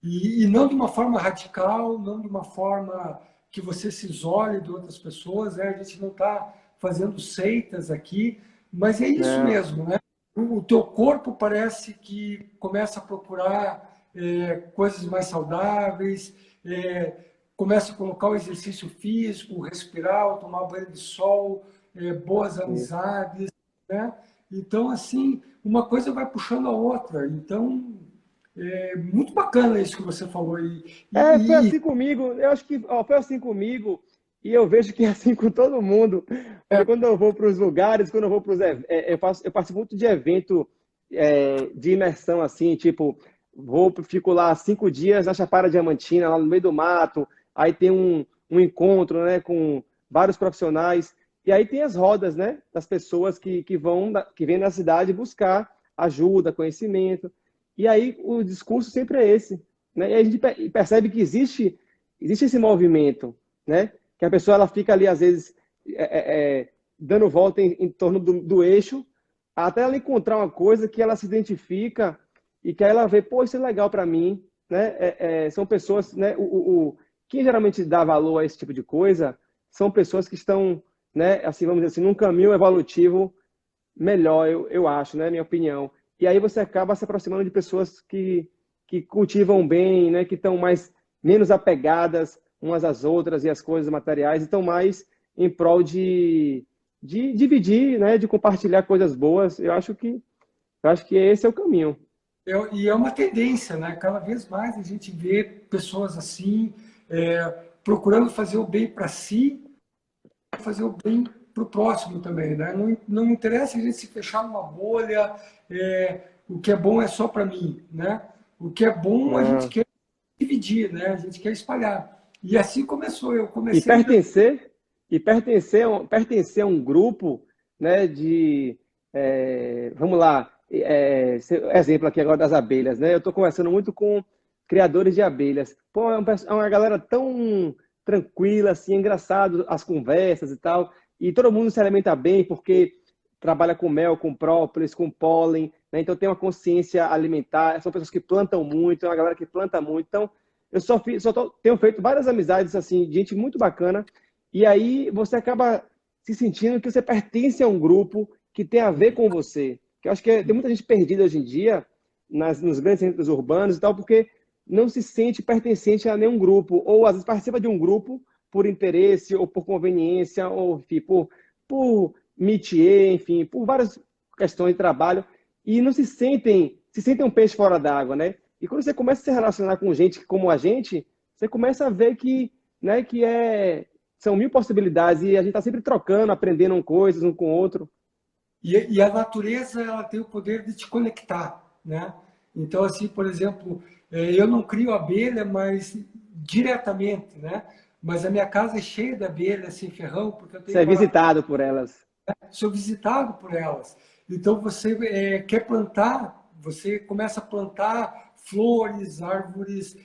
E não de uma forma radical, não de uma forma que você se isole de outras pessoas, né? A gente não está fazendo seitas aqui, mas é isso Não, mesmo, né? O teu corpo parece que começa a procurar coisas mais saudáveis, começa a colocar o exercício físico, respirar, tomar banho de sol, boas isso. amizades, né? Então, assim, uma coisa vai puxando a outra. Então, muito bacana isso que você falou. Foi E assim comigo. Eu acho que ó, foi assim comigo e eu vejo que é assim com todo mundo. é, Porque quando eu vou para os lugares, quando eu vou para os eu participo muito de evento de imersão assim, tipo, fico lá 5 dias na Chapada Diamantina, lá no meio do mato. Aí tem um encontro, né, com vários profissionais. E aí tem as rodas, né, das pessoas que vêm na cidade buscar ajuda, conhecimento. E aí o discurso sempre é esse, né? E a gente percebe que existe esse movimento, né? Que a pessoa ela fica ali às vezes dando volta em torno do eixo, até ela encontrar uma coisa que ela se identifica e que aí ela vê, pô, isso é legal para mim, né? São pessoas, né? Quem geralmente dá valor a esse tipo de coisa são pessoas que estão, né? Assim, vamos dizer assim, num caminho evolutivo melhor, eu acho, né? Minha opinião. E aí você acaba se aproximando de pessoas que cultivam bem, né? Que estão menos apegadas umas às outras e às coisas materiais, e estão mais em prol de dividir, né? De compartilhar coisas boas. Eu acho que esse é o caminho. E é uma tendência, né? Cada vez mais a gente vê pessoas assim, procurando fazer o bem para si, fazer o bem para o próximo também, né? Não interessa a gente se fechar numa bolha, o que é bom é só para mim, né? O que é bom a gente Ah. quer dividir, né? A gente quer espalhar. E assim começou. Eu E comecei. pertencer a um grupo, né, vamos lá, exemplo aqui agora das abelhas, né? Eu estou conversando muito com criadores de abelhas. Pô, é uma galera tão tranquila, assim, engraçado as conversas e tal, e todo mundo se alimenta bem porque trabalha com mel, com própolis, com pólen, né? Então tem uma consciência alimentar, são pessoas que plantam muito, é uma galera que planta muito, então eu tenho feito várias amizades, assim, de gente muito bacana, e aí você acaba se sentindo que você pertence a um grupo que tem a ver com você. Que eu acho que tem muita gente perdida hoje em dia, nos grandes centros urbanos e tal, porque não se sente pertencente a nenhum grupo, ou às vezes participa de um grupo por interesse, ou por conveniência, ou enfim, por métier, enfim, por várias questões de trabalho, e não se sentem um peixe fora d'água, né? E quando você começa a se relacionar com gente como a gente, você começa a ver que, né, são mil possibilidades e a gente está sempre trocando, aprendendo coisas um com o outro. E a natureza, ela tem o poder de te conectar, né? Então, assim, por exemplo, eu não crio abelha, mas diretamente, né? Mas a minha casa é cheia de abelhas sem ferrão, porque eu Você tenho é uma, visitado por elas. sou visitado por elas. Então, você quer plantar, você começa a plantar flores, árvores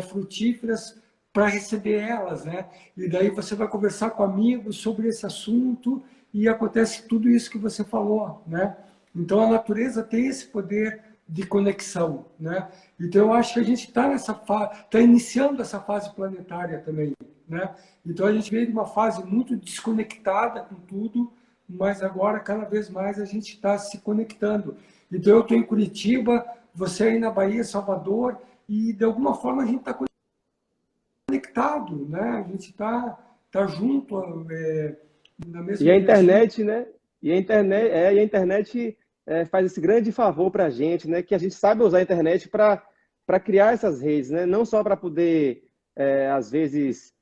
frutíferas para receber elas, né? E daí você vai conversar com amigos sobre esse assunto e acontece tudo isso que você falou, né? Então, a natureza tem esse poder de conexão, né? Então, eu acho que a gente está está iniciando essa fase planetária também, né? Então, a gente veio de uma fase muito desconectada com tudo, mas agora cada vez mais a gente está se conectando. Então eu estou em Curitiba, você aí na Bahia, Salvador, e de alguma forma a gente está conectado, né? A gente tá junto na E mesma a energia. internet, né? E a internet faz esse grande favor para a gente, né? Que a gente sabe usar a internet para criar essas redes, né? Não só para poder, às vezes,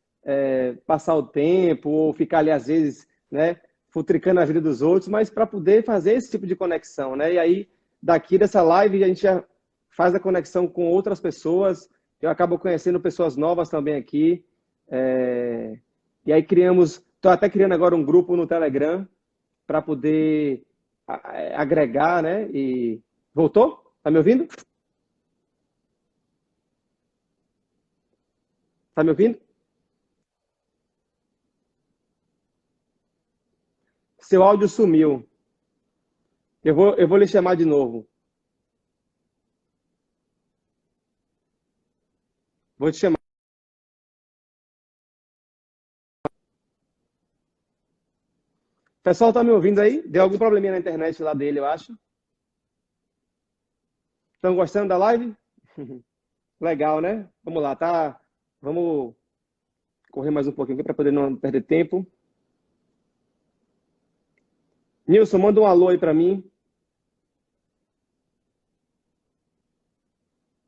passar o tempo ou ficar ali, às vezes, né? Futricando a vida dos outros, mas para poder fazer esse tipo de conexão, né? E aí, daqui dessa live, a gente já faz a conexão com outras pessoas. Eu acabo conhecendo pessoas novas também aqui. E aí estou até criando agora um grupo no Telegram para poder agregar, né? E voltou? Tá me ouvindo? Tá me ouvindo? Seu áudio sumiu. Eu vou lhe chamar de novo. Vou te chamar. O pessoal tá me ouvindo aí? Deu algum probleminha na internet lá dele, eu acho. Estão gostando da live? Legal, né? Vamos lá, tá? Vamos correr mais um pouquinho aqui para poder não perder tempo. Nilson, manda um alô aí para mim.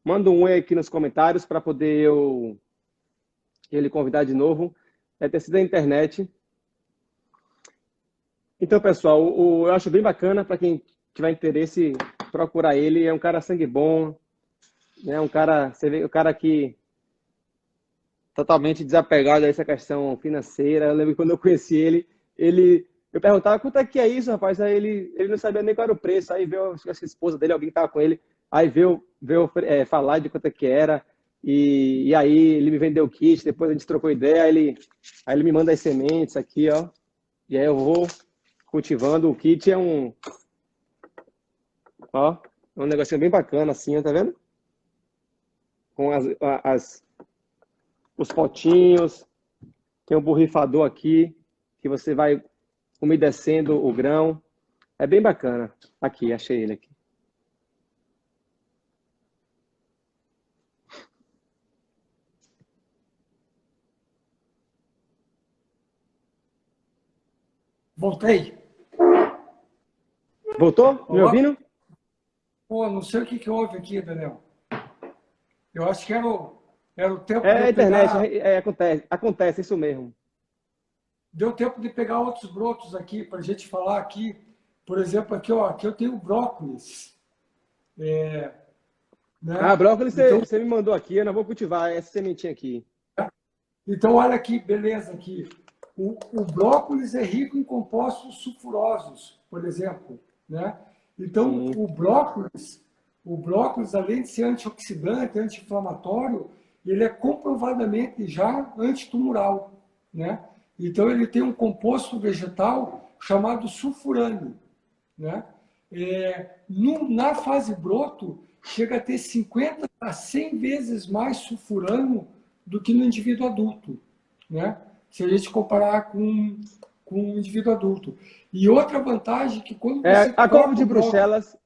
Manda um oi aqui nos comentários para poder ele convidar de novo. É ter sido a internet. Então, pessoal, eu acho bem bacana para quem tiver interesse procurar ele. É um cara sangue bom, né? Um cara, você vê, o cara que totalmente desapegado a essa questão financeira. Eu lembro que quando eu conheci eu perguntava quanto é que é isso, rapaz. Aí ele não sabia nem qual era o preço. Aí veio, acho que a esposa dele, alguém que estava com ele, aí veio falar de quanto é que era. E aí ele me vendeu o kit, depois a gente trocou ideia, aí ele me manda as sementes aqui, ó. E aí eu vou cultivando. O kit é ó, é um negocinho bem bacana assim, ó, tá vendo? Com os potinhos. Tem um borrifador aqui, que você vai umedecendo o grão. É bem bacana. Aqui, achei ele aqui. Voltei. Voltou? Me Olá. ouvindo? Pô, não sei o que houve aqui, Daniel. Eu acho que era o tempo É de a eu internet, pegar. acontece isso mesmo. Deu tempo de pegar outros brotos aqui para a gente falar aqui. Por exemplo, aqui, ó, aqui eu tenho brócolis, Ah, né? brócolis Então, você me mandou aqui, eu não vou cultivar essa sementinha aqui. então olha aqui, beleza aqui. O brócolis é rico em compostos sulfurosos, por exemplo, né? Então, Sim. o brócolis, além de ser antioxidante, anti-inflamatório, ele é comprovadamente já antitumoral, né? Então, ele tem um composto vegetal chamado sulfurânio, né? Na fase broto, chega a ter 50 a 100 vezes mais sulfurano do que no indivíduo adulto, né? Se a gente comparar com o indivíduo adulto. E outra vantagem é que quando você A couve corta de o brócolis, Bruxelas,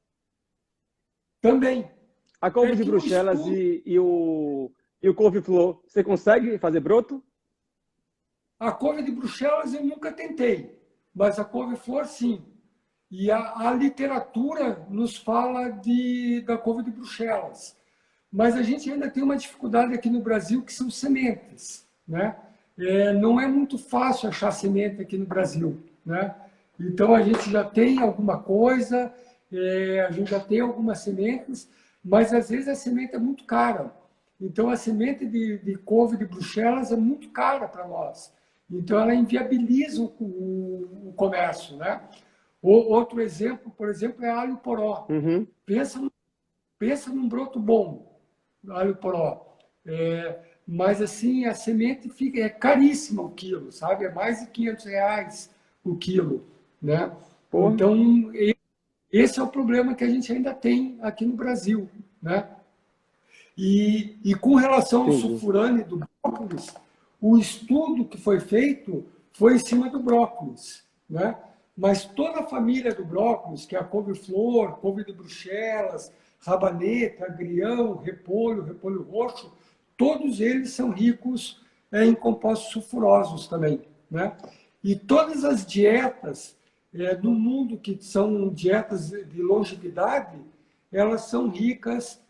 também, a é couve de que o Bruxelas estudo, e o couve-flor, você consegue fazer broto? a couve de Bruxelas eu nunca tentei, mas a couve-flor sim. E a literatura nos fala da couve de Bruxelas. Mas a gente ainda tem uma dificuldade aqui no Brasil, que são sementes, né? Não é muito fácil achar semente aqui no Brasil, né? Então, a gente já tem alguma coisa, a gente já tem algumas sementes, mas às vezes a semente é muito cara. Então, a semente de couve de Bruxelas é muito cara para nós. Então, ela inviabiliza o comércio, né? Outro exemplo, por exemplo, é alho poró. Uhum. Pensa, pensa num broto bom, alho poró. Mas assim, a semente é caríssima o quilo, sabe? É mais de R$ 500 o quilo, né? Porra. Então, esse é o problema que a gente ainda tem aqui no Brasil, né? E com relação ao Entendi. sulfurane do brócolis, o estudo que foi feito foi em cima do brócolis, né? Mas toda a família do brócolis, que é a couve-flor, couve de Bruxelas, rabaneta, agrião, repolho roxo, todos eles são ricos em compostos sulfurosos também, né? E todas as dietas no mundo que são dietas de longevidade, elas são ricas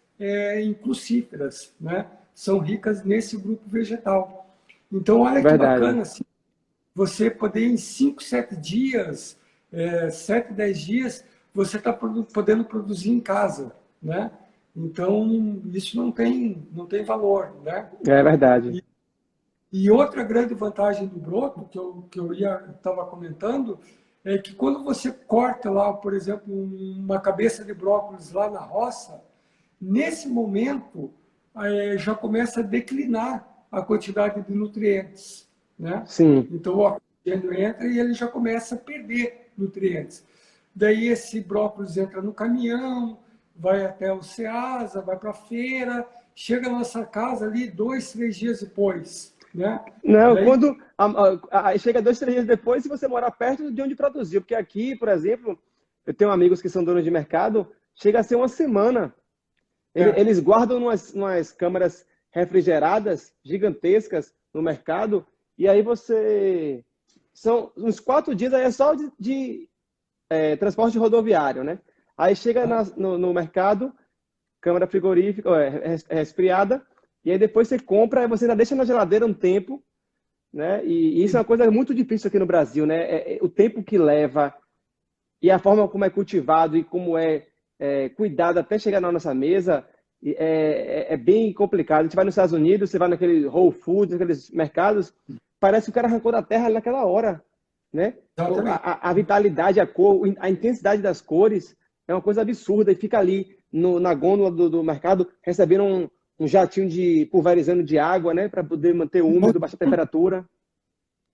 em crucíferas, né? São ricas nesse grupo vegetal. Então, olha que Verdade. bacana assim, você poder em 5, 7 dias, 7, 10 dias, você está podendo produzir em casa, né? Então, isso não tem valor, né? É verdade. E outra grande vantagem do broto, que eu estava comentando, é que quando você corta lá, por exemplo, uma cabeça de brócolis lá na roça, nesse momento já começa a declinar a quantidade de nutrientes, né? Sim. Então o oxigênio entra e ele já começa a perder nutrientes. Daí esse brócolis entra no caminhão, vai até o Ceasa, vai para a feira, chega na nossa casa ali 2, 3 dias depois, né? Não, Daí, quando chega 2, 3 dias depois, se você morar perto de onde produziu, porque aqui, por exemplo, eu tenho amigos que são donos de mercado, chega a ser uma semana. é, Eles guardam umas câmaras refrigeradas gigantescas no mercado, e aí você. São uns 4 dias, aí é só de transporte rodoviário, né? Aí chega no mercado, câmara frigorífica, resfriada, e aí depois você compra, aí você ainda deixa na geladeira um tempo, né? E isso é uma coisa muito difícil aqui no Brasil, né? O tempo que leva e a forma como é cultivado e como é cuidado até chegar na nossa mesa é bem complicado. A gente vai nos Estados Unidos, você vai naquele Whole Foods, naqueles mercados, parece que o cara arrancou da terra ali naquela hora, né? exatamente. A vitalidade, a cor, a intensidade das cores é uma coisa absurda e fica ali na gôndola do mercado recebendo um jatinho de pulverizando de água, né? Para poder manter úmido, baixa temperatura.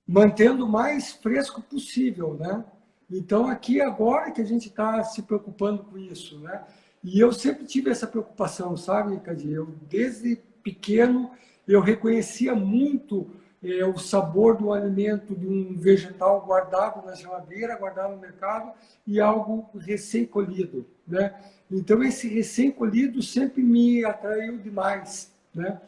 mantendo o mais fresco possível, né? Então, aqui agora que a gente está se preocupando com isso, né? E eu sempre tive essa preocupação, sabe, Cadi? Eu, desde pequeno, eu reconhecia muito o sabor do alimento, de um vegetal guardado na geladeira, guardado no mercado, e algo recém-colhido, né? Então, esse recém-colhido sempre me atraiu demais, né?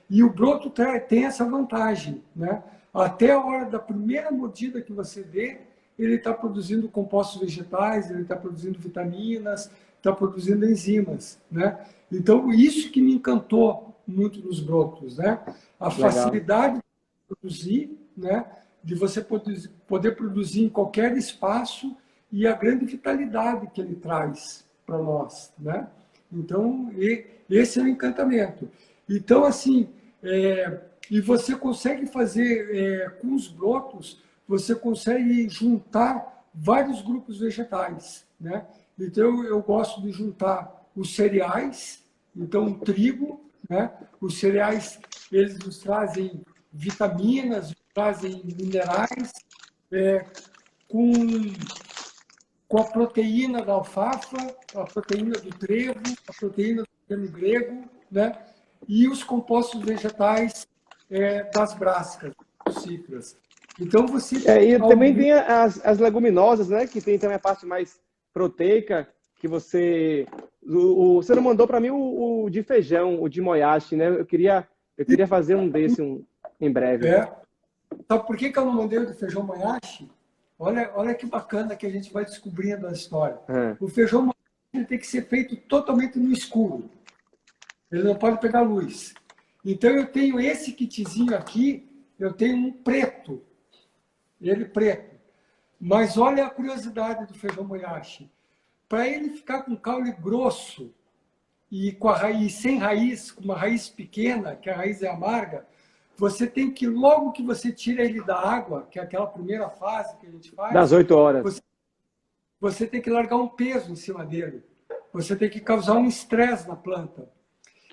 E o broto tem essa vantagem, né? Até a hora da primeira mordida que você dê, ele está produzindo compostos vegetais, ele está produzindo vitaminas, está produzindo enzimas, né? Então, isso que me encantou muito nos brotos, né? A Legal. facilidade de produzir, né? De você poder produzir em qualquer espaço e a grande vitalidade que ele traz para nós, né? Então, esse é o encantamento. Então, assim, e você consegue fazer, com os brotos, você consegue juntar vários grupos vegetais, né? Então, eu gosto de juntar os cereais, então, o trigo, né? Os cereais, eles nos trazem vitaminas, nos trazem minerais, com, com a proteína da alfafa, a proteína do trevo, a proteína do grano grego, né? E os compostos vegetais das brascas, cítricas. Então, você E também aumenta. tem as leguminosas, né? Que tem também a parte mais proteica, que você não mandou para mim o de feijão, o de moyashi, né? Eu queria fazer um desse em breve. É, sabe por que eu não mandei o de feijão mayashi? Olha que bacana que a gente vai descobrindo a história. Ah, O feijão mayashi tem que ser feito totalmente no escuro. Ele não pode pegar luz. Então, eu tenho esse kitzinho aqui, eu tenho um preto, ele preto. Mas olha a curiosidade do feijão moyashi. Para ele ficar com caule grosso e com a raiz sem raiz, com uma raiz pequena, que a raiz é amarga, você tem que, logo que você tira ele da água, que é aquela primeira fase que a gente das faz, 8 horas. você tem que largar um peso em cima dele. Você tem que causar um estresse na planta.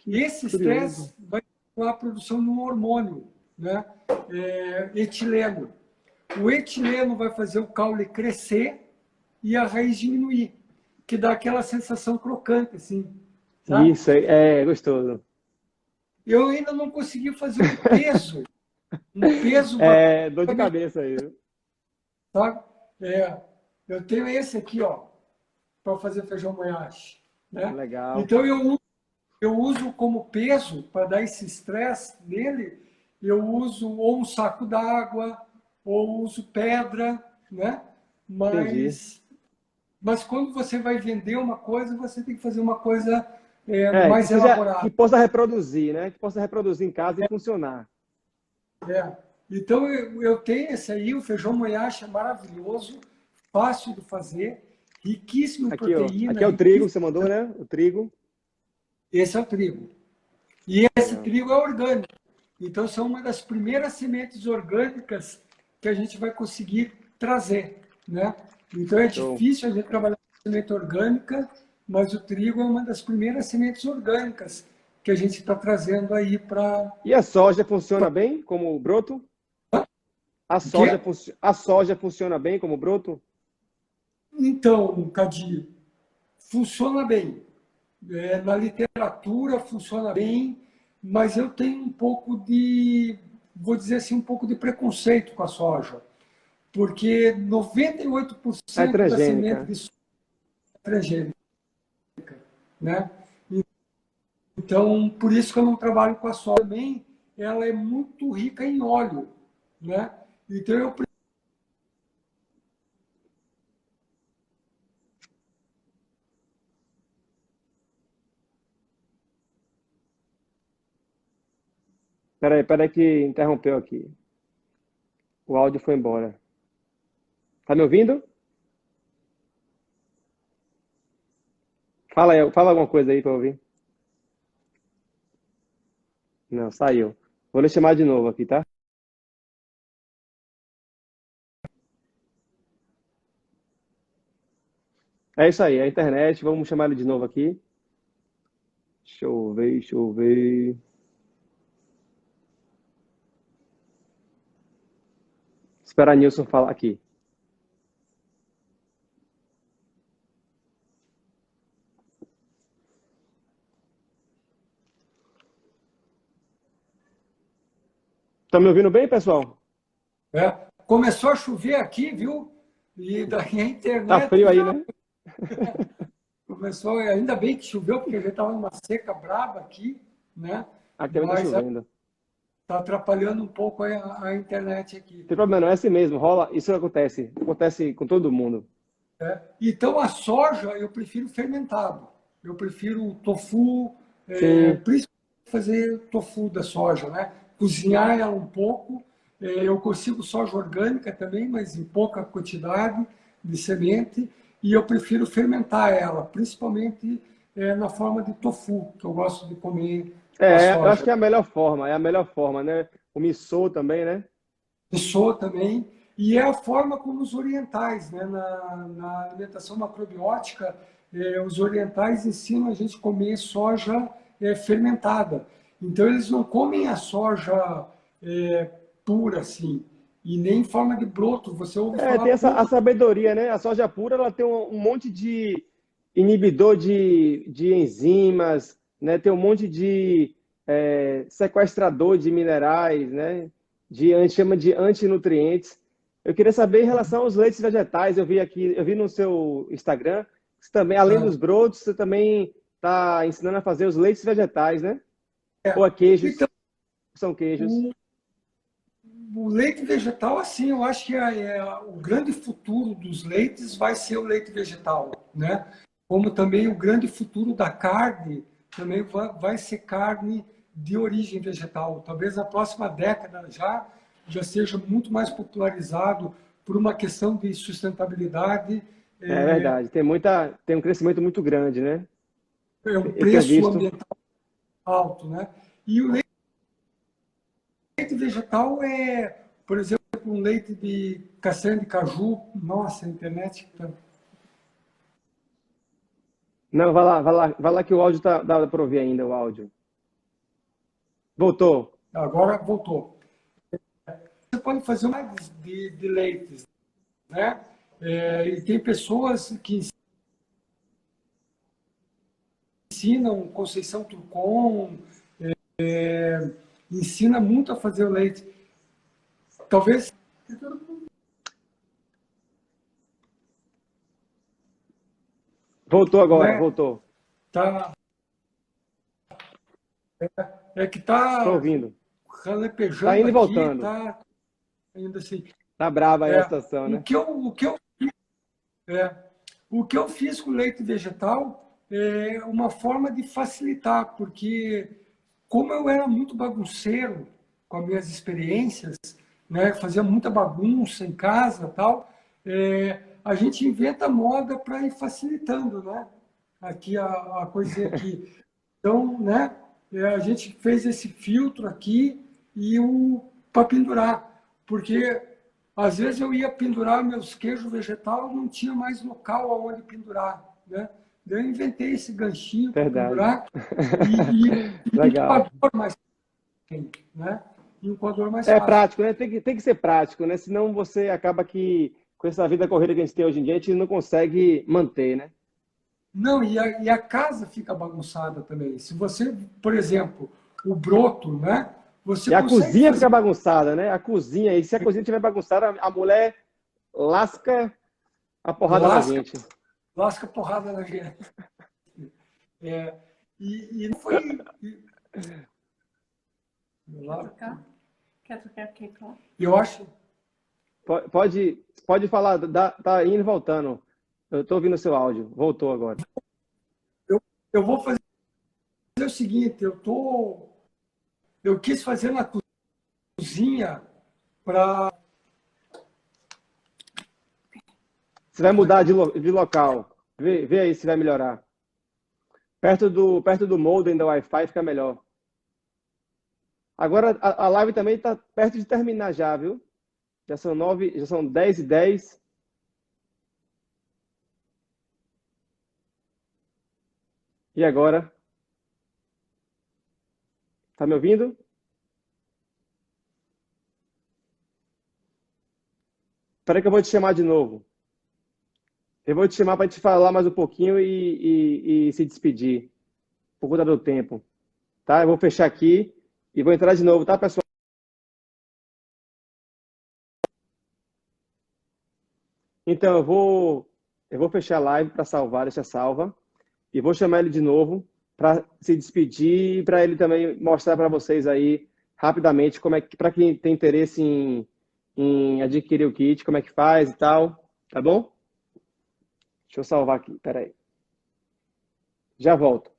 Que Esse curioso. estresse vai estimular a produção de um hormônio, né? Etileno. O etileno vai fazer o caule crescer e a raiz diminuir, que dá aquela sensação crocante, assim, sabe? Isso, é gostoso. Eu ainda não consegui fazer um peso bacana, É dor de cabeça aí, viu? sabe? É, eu tenho esse aqui, ó, para fazer feijão moyashi, né? Legal. Então, eu uso como peso, para dar esse estresse nele, eu uso ou um saco d'água, ou uso pedra, né? Entendi. Mas quando você vai vender uma coisa, você tem que fazer uma coisa Que mais seja, que elaborada. possa reproduzir, né? Que possa reproduzir em casa e funcionar. É. Então, eu tenho esse aí, o feijão moyashi é maravilhoso, fácil de fazer, riquíssimo em Aqui, ó. proteína, Aqui é o trigo que riquíssimo. você mandou, né? O trigo. Esse é o trigo. E esse Legal. trigo é orgânico. Então, são uma das primeiras sementes orgânicas que a gente vai conseguir trazer, né? Então, é Show. difícil a gente trabalhar com semente orgânica, mas o trigo é uma das primeiras sementes orgânicas que a gente está trazendo aí para... E a soja funciona bem como broto? Que A soja funciona bem como broto? Então, Cadi, funciona bem. Na literatura funciona bem, mas eu tenho um pouco de, vou dizer assim, um pouco de preconceito com a soja, porque É 98% da semente transgênica. de soja é transgênica, né? Então, por isso que eu não trabalho com a soja também, ela é muito rica em óleo, né? Então, eu Peraí que interrompeu aqui. O áudio foi embora. Tá me ouvindo? Fala alguma coisa aí para ouvir. Não, saiu. Vou lhe chamar de novo aqui, tá? É isso aí, é a internet. Vamos chamar ele de novo aqui. Deixa eu ver, deixa eu ver. Esperar a Nilson falar aqui. Tá me ouvindo bem, pessoal? Começou a chover aqui, viu? E daí a Tá internet frio aí, já né? começou. Ainda bem que choveu, porque já estava numa seca braba aqui, né? Aqui também tá Mas chovendo. está atrapalhando um pouco a internet Não aqui. tem problema, não é assim mesmo. Rola, isso acontece. Acontece com todo mundo. Então, a soja eu prefiro fermentado. Eu prefiro o tofu, Sim. principalmente fazer tofu da soja, né? Cozinhar ela um pouco. Eu consigo soja orgânica também, mas em pouca quantidade de semente. E eu prefiro fermentar ela, principalmente na forma de tofu, que eu gosto de comer a Eu acho soja. que é a melhor forma, né? O missô também, né? Pessoa também, e é a forma como os orientais, né, na alimentação macrobiótica, os orientais ensinam a gente a comer soja fermentada. Então, eles não comem a soja pura, assim, e nem em forma de broto. Você ouve É, falar tem essa a pouco. sabedoria, né? A soja pura, ela tem um monte de inibidor de enzimas, né? Tem um monte de sequestrador de minerais, né? Chama de antinutrientes. Eu queria saber em relação aos leites vegetais. Eu vi aqui, eu vi no seu Instagram, que você também, além Ah, dos brotos, você também está ensinando a fazer os leites vegetais, né? Ou a então, queijos, são queijos. o, o leite vegetal, assim, eu acho que o grande futuro dos leites vai ser o leite vegetal, né? Como também o grande futuro da carne também vai ser carne de origem vegetal. Talvez na próxima década já seja muito mais popularizado por uma questão de sustentabilidade, É verdade, tem um crescimento muito grande, né? um Eu tenho preço visto. ambiental alto, né? E o leite vegetal por exemplo, um leite de castanha de caju. Nossa, a internet. Não, vai lá que o áudio dá para ouvir ainda, o áudio. Voltou. Agora voltou. Você pode fazer uma de leites, né? E tem pessoas que ensinam Conceição Turcon, ensina muito a fazer o leite. Talvez. Voltou agora, Né? voltou. Tá, que Estou está ouvindo. Tá relepejando indo e aqui, voltando. está ainda assim. Tá brava aí a É, situação, o né? que eu, o que eu É, o que eu fiz com leite vegetal é uma forma de facilitar, porque como eu era muito bagunceiro com as minhas experiências, né, fazia muita bagunça em casa, tal, a gente inventa moda para ir facilitando, né? Aqui a coisinha aqui. Então, né, a gente fez esse filtro aqui e o para pendurar, porque às vezes eu ia pendurar meus queijos vegetal, não tinha mais local aonde pendurar, né? Daí eu inventei esse ganchinho para Verdade. pendurar e um Legal. coador mais quente, né? E um coador mais É fácil. prático, né? Tem que ser prático, né? Senão você acaba que, com essa vida corrida que a gente tem hoje em dia, a gente não consegue manter, né? Não, e a casa fica bagunçada também. Se você, por exemplo, o broto, né? Você E a consegue cozinha fazer fica bagunçada, né? A cozinha, e se a cozinha estiver bagunçada, a mulher lasca a porrada na lasca, gente. lasca porrada na gente. É, e não foi. Quer trocar? Quer trocar aqui, claro. Eu acho. Pode falar, tá indo e voltando. Eu tô ouvindo o seu áudio. Voltou agora. Eu, eu vou fazer o seguinte: eu quis fazer na cozinha para. Você vai mudar de local. Vê aí se vai melhorar. Perto do modem da Wi-Fi fica melhor. Agora a live também está perto de terminar já, viu? Já são 10h10. E agora? Tá me ouvindo? Espera que eu vou te chamar de novo. Eu vou te chamar para te falar mais um pouquinho e se despedir, por conta do tempo. Tá? Eu vou fechar aqui e vou entrar de novo, tá, pessoal? Então, eu vou fechar a live para salvar, deixa salva. E vou chamar ele de novo para se despedir e para ele também mostrar para vocês aí rapidamente como é que, para quem tem interesse em adquirir o kit, como é que faz e tal, tá bom? Deixa eu salvar aqui, peraí. Já volto.